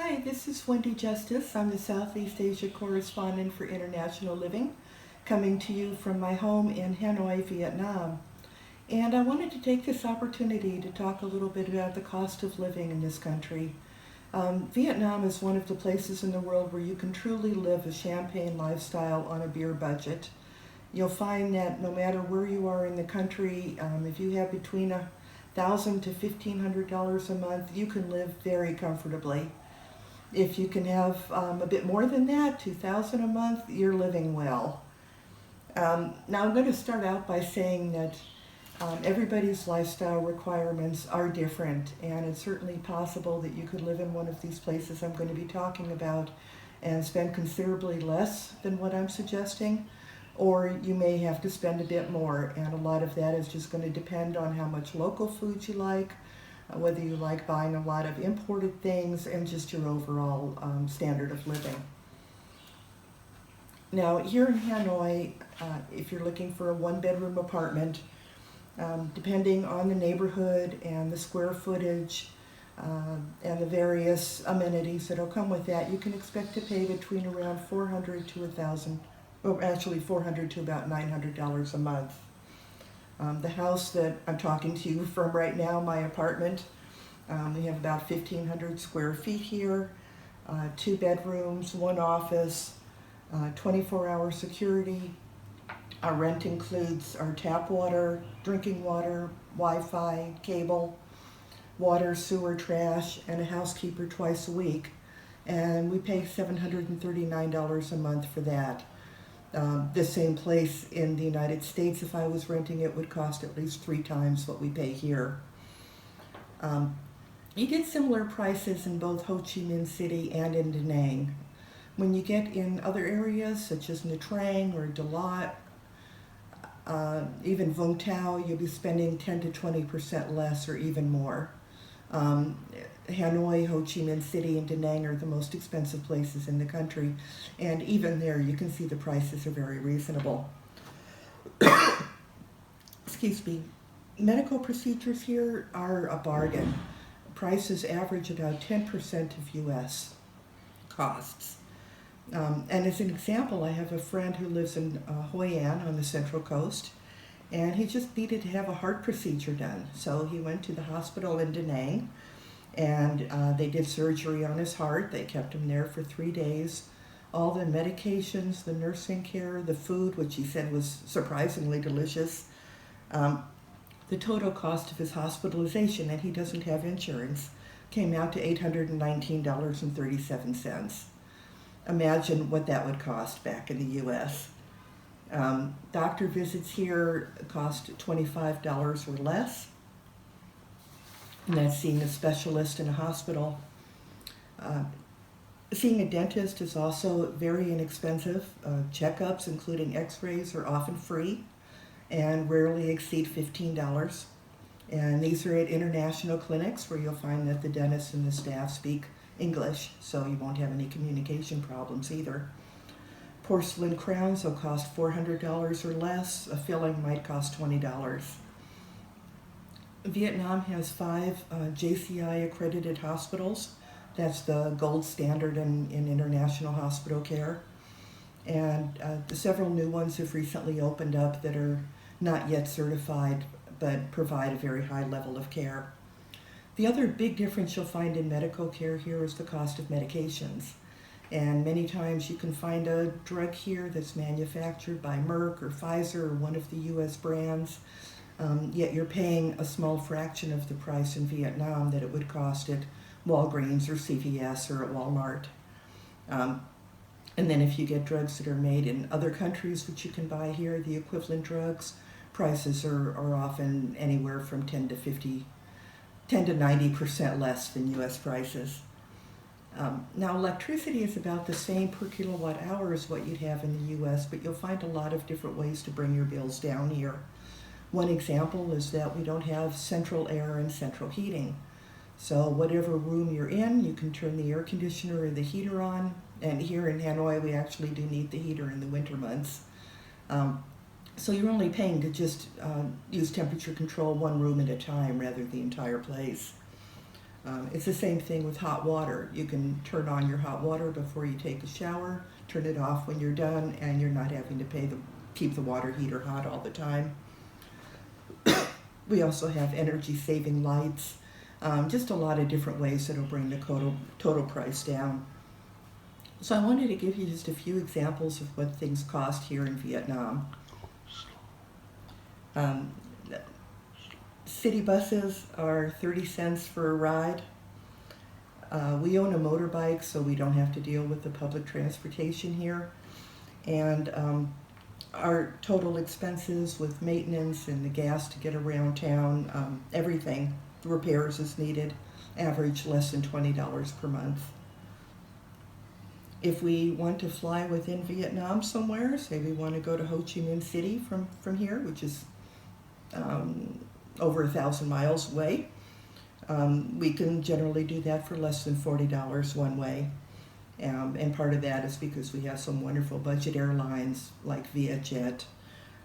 Hi, this is Wendy Justice. I'm the Southeast Asia Correspondent for International Living, coming to you from my home in Hanoi, Vietnam. And I wanted to take this opportunity to talk a little bit about the cost of living in this country. Vietnam is one of the places in the world where you can truly live a champagne lifestyle on a beer budget. You'll find that no matter where you are in the country, if you have between $1,000 to $1,500 a month, you can live very comfortably. If you can have a bit more than that, $2,000 a month, you're living well. Now I'm going to start out by saying that everybody's lifestyle requirements are different, and it's certainly possible that you could live in one of these places I'm going to be talking about and spend considerably less than what I'm suggesting, or you may have to spend a bit more, and a lot of that is just going to depend on how much local food you like, whether you like buying a lot of imported things, and just your overall standard of living. Now, here in Hanoi, if you're looking for a one-bedroom apartment, depending on the neighborhood and the square footage and the various amenities that'll come with that, you can expect to pay between around $400 to $1,000, or actually $400 to about $900 a month. The house that I'm talking to you from right now, my apartment, we have about 1,500 square feet here, 2 bedrooms, 1 office, 24-hour security. Our rent includes our tap water, drinking water, Wi-Fi, cable, water, sewer, trash, and a housekeeper twice a week. And we pay $739 a month for that. The same place in the United States, if I was renting it, would cost at least 3 times what we pay here. You get similar prices in both Ho Chi Minh City and in Da Nang. When you get in other areas such as Nha Trang or Da Lat, even Vung Tau, you'll be spending 10 to 20% less or even more. Hanoi, Ho Chi Minh City, and Da Nang are the most expensive places in the country, and even there you can see the prices are very reasonable. Excuse me. Medical procedures here are a bargain. Prices average about 10% of U.S. costs. And as an example, I have a friend who lives in Hoi An on the Central Coast, and he just needed to have a heart procedure done. So he went to the hospital in Da Nang, and they did surgery on his heart. They kept him there for 3 days. All the medications, the nursing care, the food, which he said was surprisingly delicious. The total cost of his hospitalization, and he doesn't have insurance, came out to $819.37. Imagine what that would cost back in the U.S. Doctor visits here cost $25 or less, and that's seeing a specialist in a hospital. Seeing a dentist is also very inexpensive. Checkups, including x-rays, are often free and rarely exceed $15. And these are at international clinics where you'll find that the dentist and the staff speak English, so you won't have any communication problems either. Porcelain crowns will cost $400 or less. A filling might cost $20. Vietnam has 5 JCI accredited hospitals. That's the gold standard in international hospital care. And several new ones have recently opened up that are not yet certified but provide a very high level of care. The other big difference you'll find in medical care here is the cost of medications. And many times you can find a drug here that's manufactured by Merck or Pfizer or one of the U.S. brands, yet you're paying a small fraction of the price in Vietnam that it would cost at Walgreens or CVS or at Walmart. And then if you get drugs that are made in other countries which you can buy here, the equivalent drugs, prices are often anywhere from 10 to 90% less than U.S. prices. Now, electricity is about the same per kilowatt hour as what you'd have in the U.S., but you'll find a lot of different ways to bring your bills down here. One example is that we don't have central air and central heating. So whatever room you're in, you can turn the air conditioner or the heater on. And here in Hanoi, we actually do need the heater in the winter months. So you're only paying to just use temperature control one room at a time rather than the entire place. It's the same thing with hot water. You can turn on your hot water before you take a shower, turn it off when you're done, and you're not having to keep the water heater hot all the time. We also have energy-saving lights, just a lot of different ways that will bring the total price down. So I wanted to give you just a few examples of what things cost here in Vietnam. City buses are 30 cents for a ride. We own a motorbike, so we don't have to deal with the public transportation here. And our total expenses with maintenance and the gas to get around town, everything, repairs as needed, average less than $20 per month. If we want to fly within Vietnam somewhere, say we want to go to Ho Chi Minh City from here, which is over 1,000 miles away, we can generally do that for less than $40 one way. And part of that is because we have some wonderful budget airlines like Vietjet,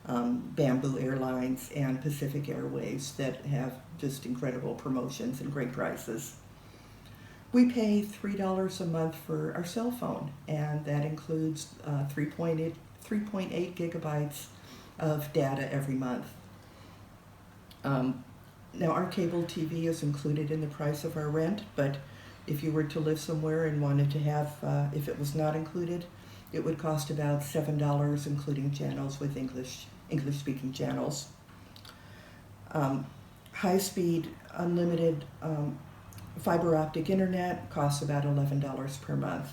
Bamboo Airlines, and Pacific Airways that have just incredible promotions and great prices. We pay $3 a month for our cell phone, and that includes 3.8 gigabytes of data every month. Now, our cable TV is included in the price of our rent, but if you were to live somewhere and wanted to have, if it was not included, it would cost about $7, including channels with English-speaking channels. High-speed, unlimited fiber optic internet costs about $11 per month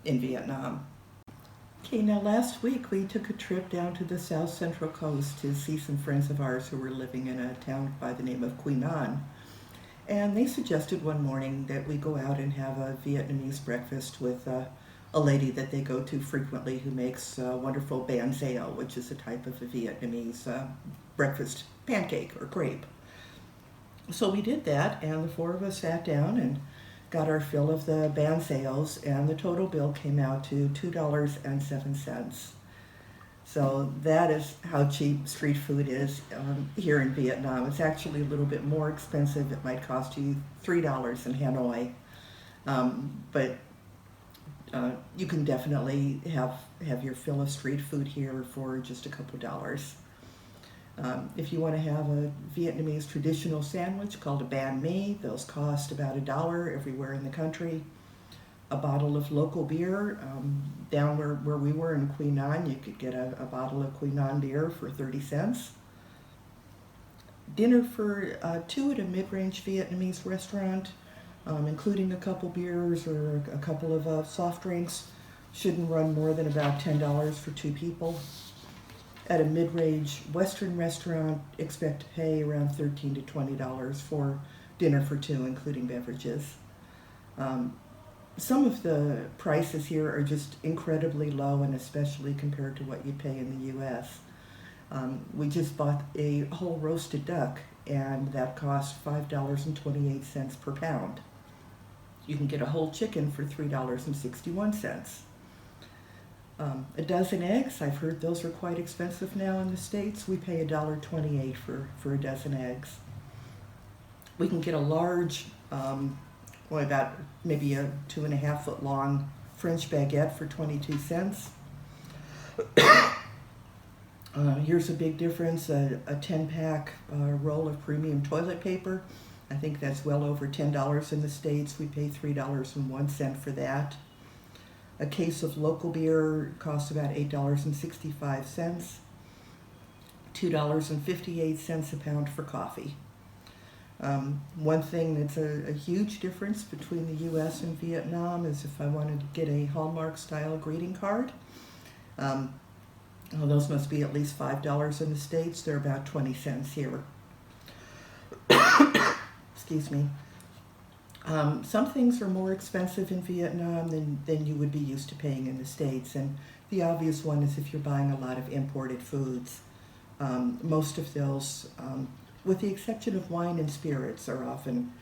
in Vietnam. Okay, now last week we took a trip down to the South Central Coast to see some friends of ours who were living in a town by the name of Quy Nhon. And they suggested one morning that we go out and have a Vietnamese breakfast with a lady that they go to frequently who makes wonderful banh xeo, which is a type of a Vietnamese breakfast pancake or crepe. So we did that, and the four of us sat down and got our fill of the banh xeos, and the total bill came out to $2.07. So that is how cheap street food is here in Vietnam. It's actually a little bit more expensive. It might cost you $3 in Hanoi, but you can definitely have your fill of street food here for just a couple dollars. If you want to have a Vietnamese traditional sandwich called a banh mi, those cost about $1 everywhere in the country. A bottle of local beer, down where we were in Quy Nhon, you could get a bottle of Quy Nhon beer for 30 cents. Dinner for two at a mid-range Vietnamese restaurant, including a couple beers or a couple of soft drinks, shouldn't run more than about $10 for two people. At a mid-range Western restaurant, expect to pay around $13 to $20 for dinner for two, including beverages. Some of the prices here are just incredibly low, and especially compared to what you pay in the U.S. We just bought a whole roasted duck, and that cost $5.28 per pound. You can get a whole chicken for $3.61. A dozen eggs, I've heard those are quite expensive now in the States. We pay $1.28 for a dozen eggs. We can get a large, about maybe a 2.5 foot long French baguette for 22 cents. Here's a big difference, a 10-pack roll of premium toilet paper. I think that's well over $10 in the States. We pay $3.01 for that. A case of local beer costs about $8.65, $2.58 a pound for coffee. One thing that's a huge difference between the U.S. and Vietnam is if I wanted to get a Hallmark-style greeting card. Those must be at least $5 in the States. They're about 20 cents here. Excuse me. Some things are more expensive in Vietnam than you would be used to paying in the States, and the obvious one is if you're buying a lot of imported foods. Most of those, with the exception of wine and spirits, are often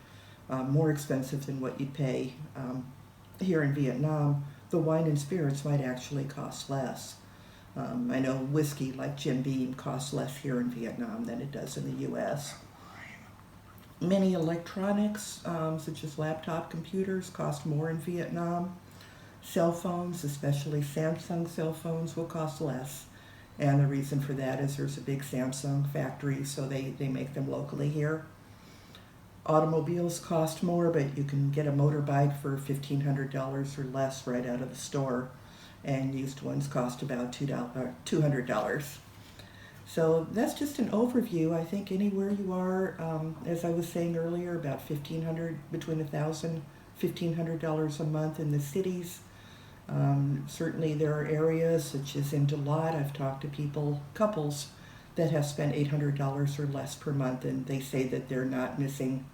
more expensive than what you'd pay here in Vietnam. The wine and spirits might actually cost less. I know whiskey like Jim Beam costs less here in Vietnam than it does in the U.S. Many electronics, such as laptop computers, cost more in Vietnam. Cell phones, especially Samsung cell phones, will cost less. And the reason for that is there's a big Samsung factory, so they make them locally here. Automobiles cost more, but you can get a motorbike for $1,500 or less right out of the store. And used ones cost about $200. So that's just an overview. I think anywhere you are, as I was saying earlier, about between $1,000, $1,500 a month in the cities. Certainly there are areas such as in Deloitte, I've talked to couples that have spent $800 or less per month, and they say that they're not missing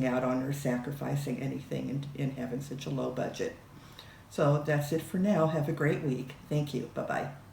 out on or sacrificing anything in having such a low budget. So that's it for now. Have a great week. Thank you. Bye-bye.